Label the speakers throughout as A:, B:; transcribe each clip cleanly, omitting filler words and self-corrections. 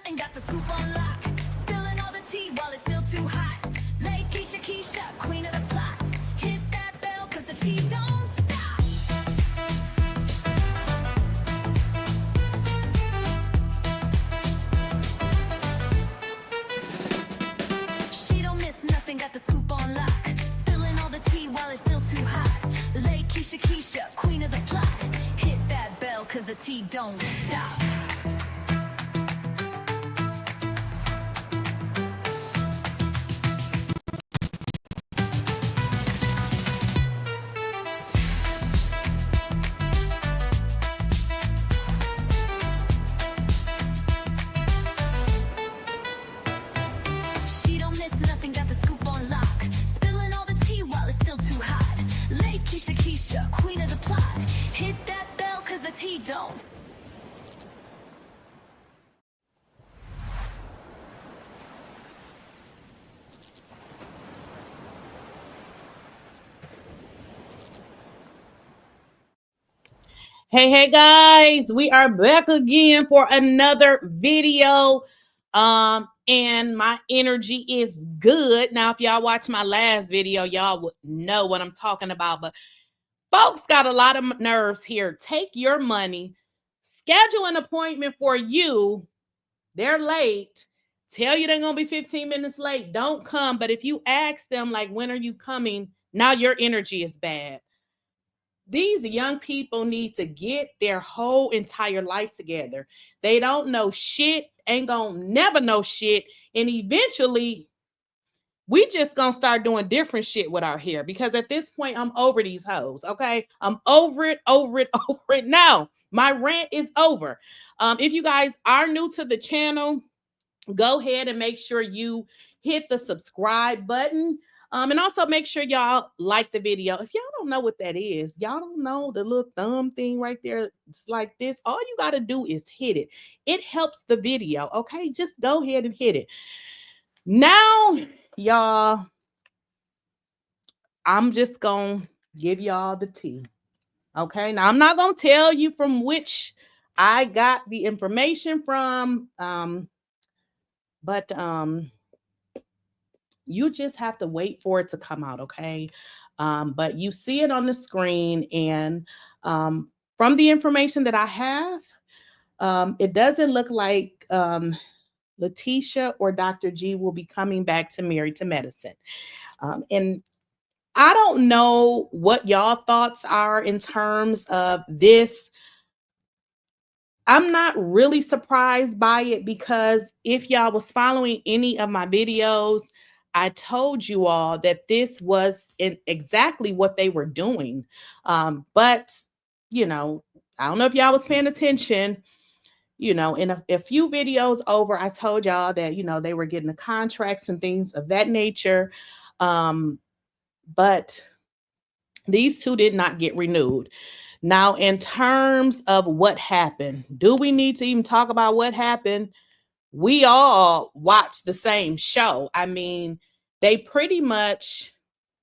A: nothing, got the scoop on lock. Spilling all the tea while it's still too hot. Lakeysha Keysha, queen of the plot. Hit that bell, cause the tea don't stop. She don't miss nothing, got the scoop on lock. Spilling all the tea while it's still too hot. Lakeysha Keysha, queen of the plot. Hit that bell, cause the tea don't stop. She don't miss nothing, got the scoop on lock. Spilling all the tea while it's still too hot. Lakeysha Keysha, queen of the plot. Hit that bell, cause the tea don't.
B: Hey guys, we are back again for another video. And my energy is good. Now, if y'all watch my last video, y'all would know what I'm talking about. But folks got a lot of nerves here. Take your money, schedule an appointment for you. They're late. Tell you they're gonna be 15 minutes late. Don't come. But if you ask them, like, when are you coming? Now your energy is bad. These young people need to get their whole entire life together. They don't know shit, ain't gonna never know shit, and eventually we just gonna start doing different shit with our hair, because at this point I'm over these hoes. Okay, I'm over it over it now. My rant is over. If you guys are new to the channel, go ahead and make sure you hit the subscribe button. And also make sure y'all like the video. If y'all don't know what that is, y'all don't know the little thumb thing right there, it's like this. All you got to do is hit it. It helps the video, okay? Just go ahead and hit it. Now, y'all, I'm just going to give y'all the tea, okay? Now, I'm not going to tell you from which I got the information from, but you just have to wait for it to come out, okay? But you see it on the screen, and from the information that I have, it doesn't look like Lateasha or Dr. G will be coming back to Married to Medicine. And I don't know what y'all thoughts are in terms of this. I'm not really surprised by it, because if y'all was following any of my videos, I told you all that this was exactly what they were doing. But, you know, I don't know if y'all was paying attention. You know, in a few videos over, I told y'all that, you know, they were getting the contracts and things of that nature. But these two did not get renewed. Now, in terms of what happened, do we need to even talk about what happened? We all watched the same show. I mean, they pretty much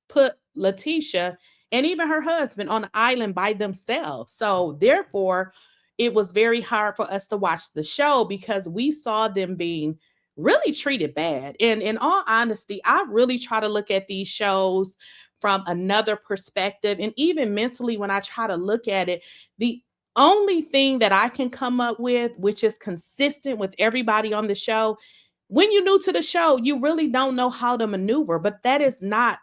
B: put Lateasha and even her husband on the island by themselves. So therefore, it was very hard for us to watch the show, because we saw them being really treated bad. And in all honesty, I really try to look at these shows from another perspective. And even mentally, when I try to look at it, the only thing that I can come up with, which is consistent with everybody on the show, when you're new to the show, you really don't know how to maneuver. But that is not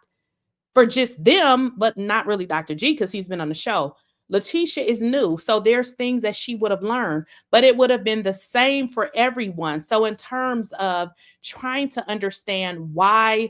B: for just them, but not really Dr. G, because he's been on the show. Lateasha is new, so there's things that she would have learned, but it would have been the same for everyone. So in terms of trying to understand why,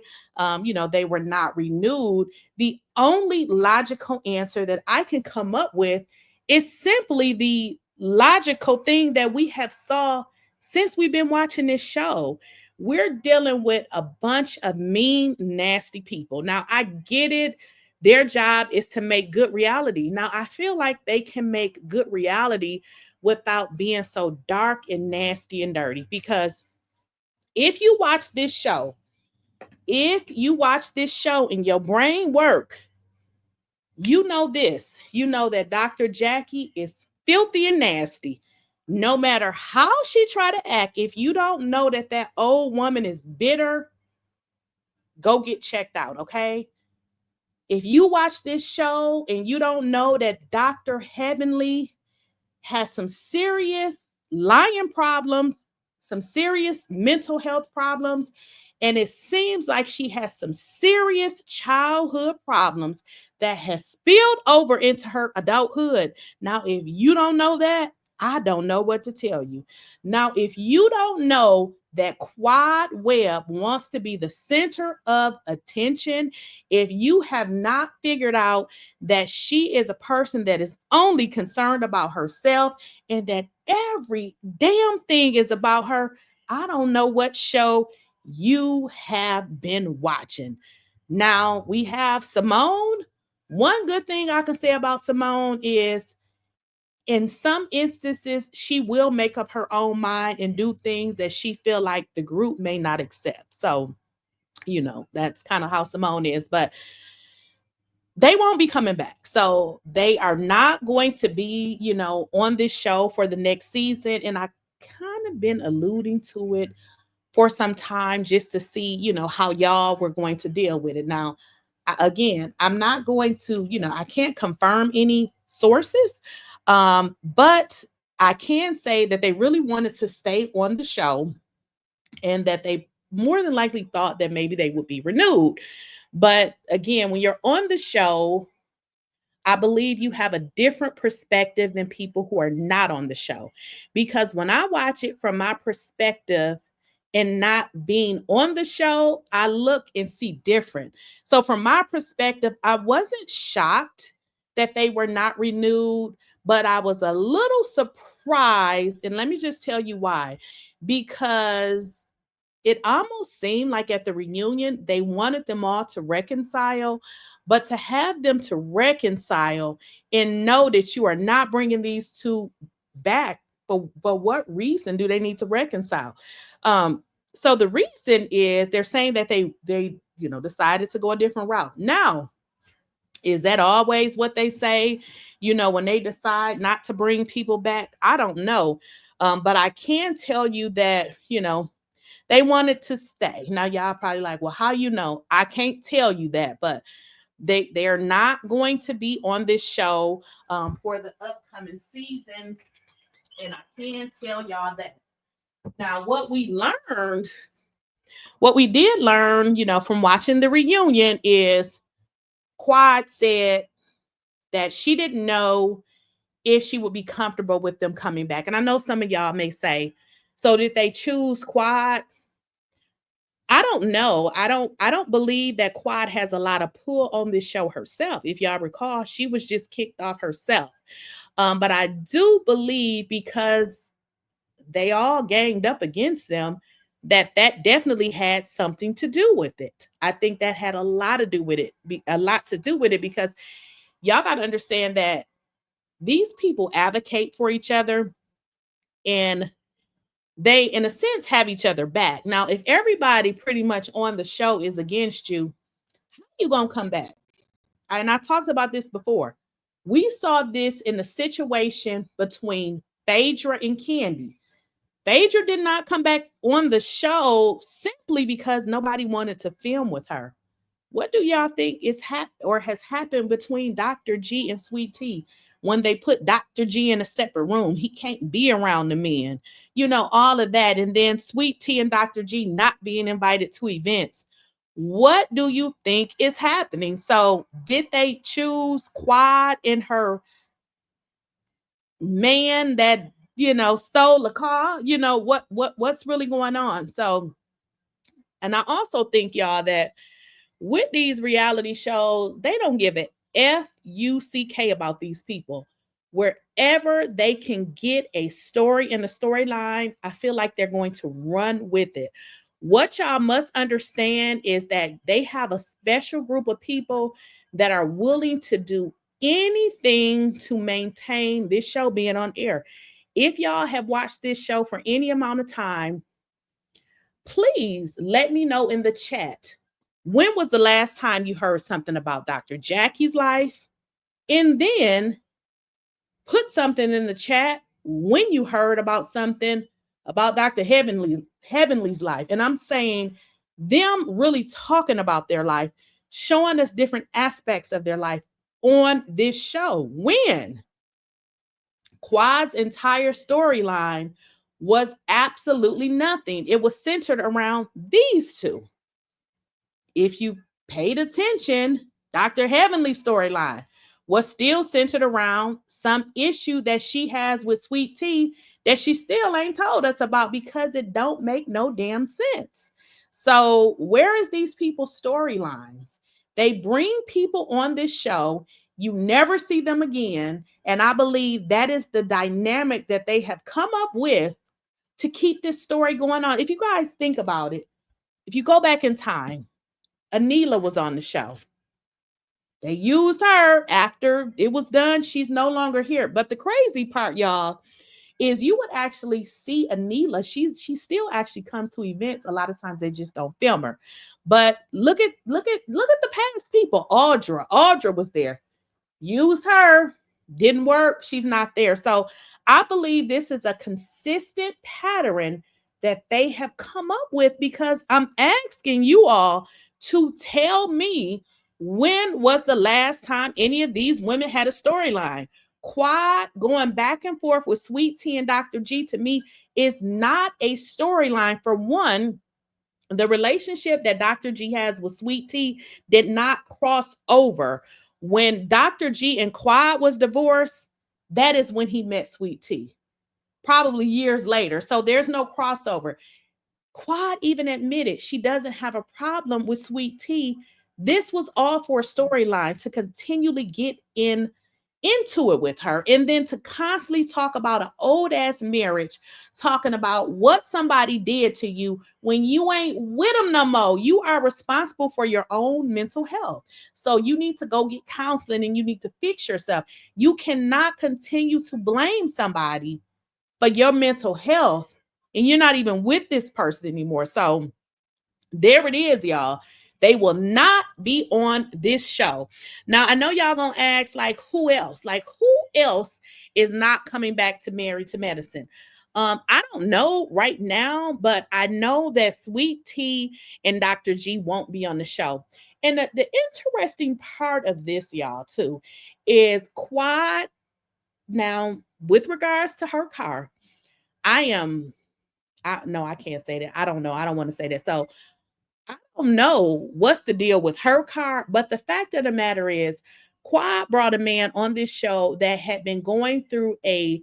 B: you know, they were not renewed, the only logical answer that I can come up with is simply the logical thing that we have saw since we've been watching this show. We're dealing with a bunch of mean, nasty people. Now, I get it. Their job is to make good reality. Now, I feel like they can make good reality without being so dark and nasty and dirty. Because if you watch this show, and your brain work, you know this. You know that Dr. Jackie is filthy and nasty. No matter how she try to act, if you don't know that that old woman is bitter, go get checked out, okay? If you watch this show and you don't know that Dr. Heavenly has some serious lying problems, some serious mental health problems, and it seems like she has some serious childhood problems that has spilled over into her adulthood. Now, if you don't know that, I don't know what to tell you. Now, if you don't know that quadwebb wants to be the center of attention, if you have not figured out that she is a person that is only concerned about herself and that every damn thing is about her, I don't know what show you have been watching. Now we have Simone. One good thing I can say about Simone is in some instances, she will make up her own mind and do things that she feel like the group may not accept. So, that's kind of how Simone is, but they won't be coming back. So they are not going to be, on this show for the next season. And I kind of been alluding to it for some time just to see, how y'all were going to deal with it. Now, again, I'm not going to, I can't confirm any sources, but I can say that they really wanted to stay on the show and that they more than likely thought that maybe they would be renewed. But again, when you're on the show, I believe you have a different perspective than people who are not on the show. Because when I watch it from my perspective and not being on the show, I look and see different. So from my perspective, I wasn't shocked that they were not renewed, but I was a little surprised. And let me just tell you why. Because it almost seemed like at the reunion, they wanted them all to reconcile, but to have them to reconcile and know that you are not bringing these two back, for what reason do they need to reconcile? So the reason is they're saying that they decided to go a different route. Now, is that always what they say? When they decide not to bring people back, I don't know. But I can tell you that, they wanted to stay. Now, y'all probably like, well, how you know? I can't tell you that, but they're not going to be on this show for the upcoming season. And I can tell y'all that. Now, what we did learn, from watching the reunion is Quad said that she didn't know if she would be comfortable with them coming back. And I know some of y'all may say, so did they choose Quad? I don't know. I don't believe that Quad has a lot of pull on this show herself. If y'all recall, she was just kicked off herself. But I do believe because they all ganged up against them, that definitely had something to do with it. I think that had a lot to do with it, because y'all got to understand that these people advocate for each other and they, in a sense, have each other back. Now, if everybody pretty much on the show is against you, how are you going to come back? And I talked about this before. We saw this in the situation between Phaedra and Candy. Phaedra did not come back on the show simply because nobody wanted to film with her. What do y'all think has happened between Dr. G and Sweet Tea when they put Dr. G in a separate room? He can't be around the men, all of that. And then Sweet Tea and Dr. G not being invited to events. What do you think is happening? So did they choose Quad and her man that, stole a car? What's really going on? So, and I also think, y'all, that with these reality shows, they don't give a F-U-C-K about these people. Wherever they can get a story and a storyline, I feel like they're going to run with it. What y'all must understand is that they have a special group of people that are willing to do anything to maintain this show being on air. If y'all have watched this show for any amount of time, please let me know in the chat. When was the last time you heard something about Dr. Jackie's life? And then put something in the chat. when you heard about something about Dr. Heavenly's life. And I'm saying them really talking about their life, showing us different aspects of their life on this show. When Quad's entire storyline was absolutely nothing. It was centered around these two. If you paid attention, Dr. Heavenly's storyline was still centered around some issue that she has with Sweet Tea that she still ain't told us about because it don't make no damn sense. So where is these people's storylines? They bring people on this show. You never see them again. And I believe that is the dynamic that they have come up with to keep this story going on. If you guys think about it, if you go back in time, Anila was on the show. They used her after it was done. She's no longer here. But the crazy part, y'all, is you would actually see Anila. She still actually comes to events. A lot of times they just don't film her. But look at the past people. Audra was there. Used her, didn't work. She's not there. So I believe this is a consistent pattern that they have come up with, because I'm asking you all to tell me, when was the last time any of these women had a storyline? Quad going back and forth with Sweet Tea and Dr. G, to me, is not a storyline. For one, the relationship that Dr. G has with Sweet Tea did not cross over. When Dr. G and Quad was divorced, that is when he met Sweet Tea, probably years later. So there's no crossover. Quad even admitted she doesn't have a problem with Sweet Tea. This was all for a storyline to continually get into it with her, and then to constantly talk about an old ass marriage, talking about what somebody did to you when you ain't with them no more. You are responsible for your own mental health. So you need to go get counseling and you need to fix yourself. You cannot continue to blame somebody for your mental health and you're not even with this person anymore. So there it is, y'all. They will not be on this show. Now, I know y'all gonna ask, like, who else? Like, who else is not coming back to Married to Medicine? I don't know right now, but I know that Sweet Tea and Dr. G won't be on the show. And the interesting part of this, y'all, too, is Quad. Now, with regards to her car, no, I can't say that. I don't know. I don't want to say that. So I don't know what's the deal with her car, but the fact of the matter is, Quad brought a man on this show that had been going through a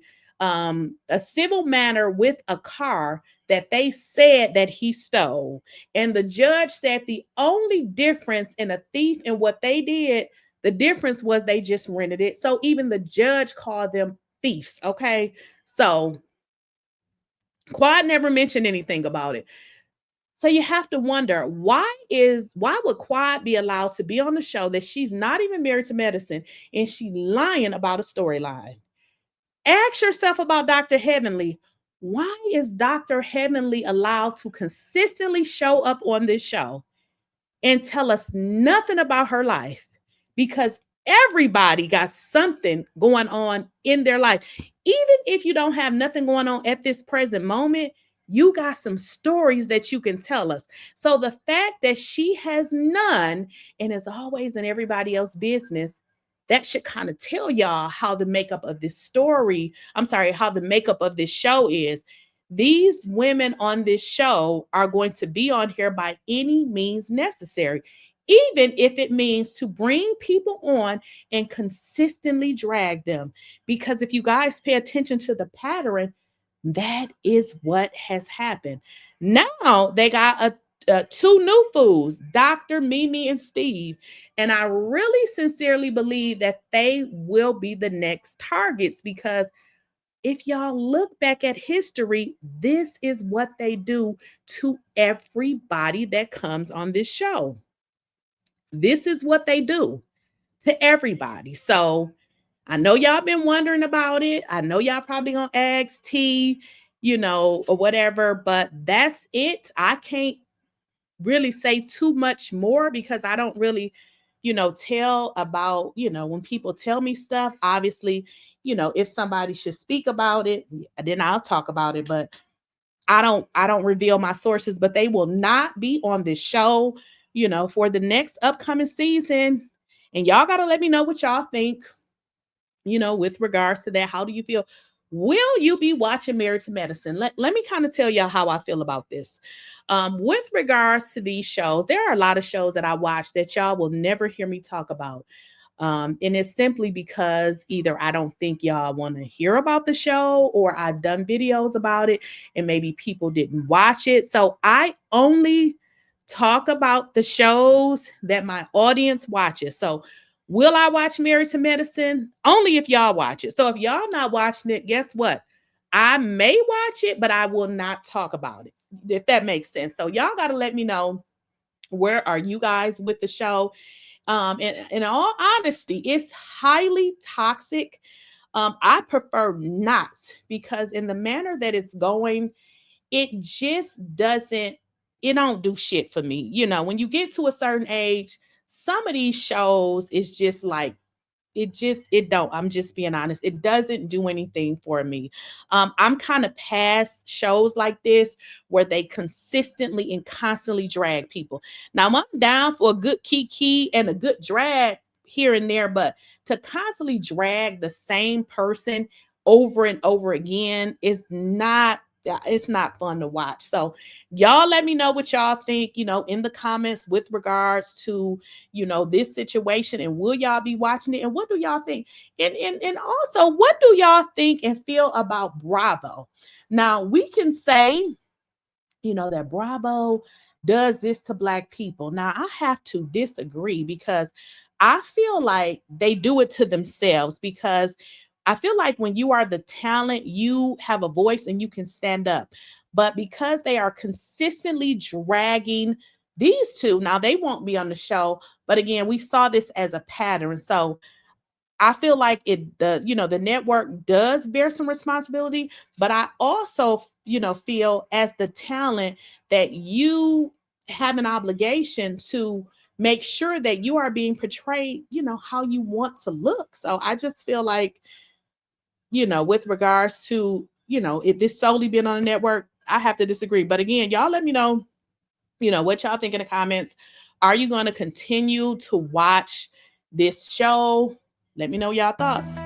B: civil matter with a car that they said that he stole. And the judge said the only difference in a thief and what they did, the difference was they just rented it. So even the judge called them thieves. Okay. So Quad never mentioned anything about it. So you have to wonder, why would Quad be allowed to be on the show that she's not even married to medicine and she lying about a storyline? Ask yourself about Dr. Heavenly. Why is Dr. Heavenly allowed to consistently show up on this show and tell us nothing about her life? Because everybody got something going on in their life. Even if you don't have nothing going on at this present moment, you got some stories that you can tell us. So the fact that she has none and is always in everybody else's business, that should kind of tell y'all how the makeup of this how the makeup of this show is. These women on this show are going to be on here by any means necessary, even if it means to bring people on and consistently drag them. Because if you guys pay attention to the pattern, that is what has happened. Now they got two new fools, Dr. Mimi and Steve. And I really sincerely believe that they will be the next targets, because if y'all look back at history, this is what they do to everybody that comes on this show. This is what they do to everybody. So I know y'all been wondering about it. I know y'all probably gonna ask T, or whatever, but that's it. I can't really say too much more because I don't really tell about, when people tell me stuff, obviously, if somebody should speak about it, then I'll talk about it. But I don't reveal my sources, but they will not be on this show, for the next upcoming season. And y'all got to let me know what y'all think, with regards to that. How do you feel? Will you be watching Married to Medicine? Let me kind of tell y'all how I feel about this. With regards to these shows, there are a lot of shows that I watch that y'all will never hear me talk about. And it's simply because either I don't think y'all want to hear about the show, or I've done videos about it and maybe people didn't watch it. So I only talk about the shows that my audience watches. So will I watch Married to Medicine? Only if y'all watch it. So if y'all not watching it, guess what? I may watch it, but I will not talk about it, if that makes sense. So y'all got to let me know, where are you guys with the show? And in all honesty, it's highly toxic. I prefer not, because in the manner that it's going, it just doesn't, it don't do shit for me. When you get to a certain age, some of these shows is just like, it don't, I'm just being honest, it doesn't do anything for me. I'm kind of past shows like this where they consistently and constantly drag people. Now I'm down for a good kiki and a good drag here and there, but to constantly drag the same person over and over again is not, it's not fun to watch. So y'all let me know what y'all think, in the comments with regards to, this situation, and will y'all be watching it, and what do y'all think? And also, what do y'all think and feel about Bravo? Now, we can say, that Bravo does this to Black people. Now, I have to disagree, because I feel like they do it to themselves, because I feel like when you are the talent, you have a voice and you can stand up. But because they are consistently dragging these two, now they won't be on the show, but again, we saw this as a pattern. So I feel like the network does bear some responsibility, but I also, feel as the talent that you have an obligation to make sure that you are being portrayed, how you want to look. So I just feel like, with regards to, if this solely been on the network, I have to disagree. But again, y'all let me know, what y'all think in the comments. Are you going to continue to watch this show? Let me know y'all thoughts.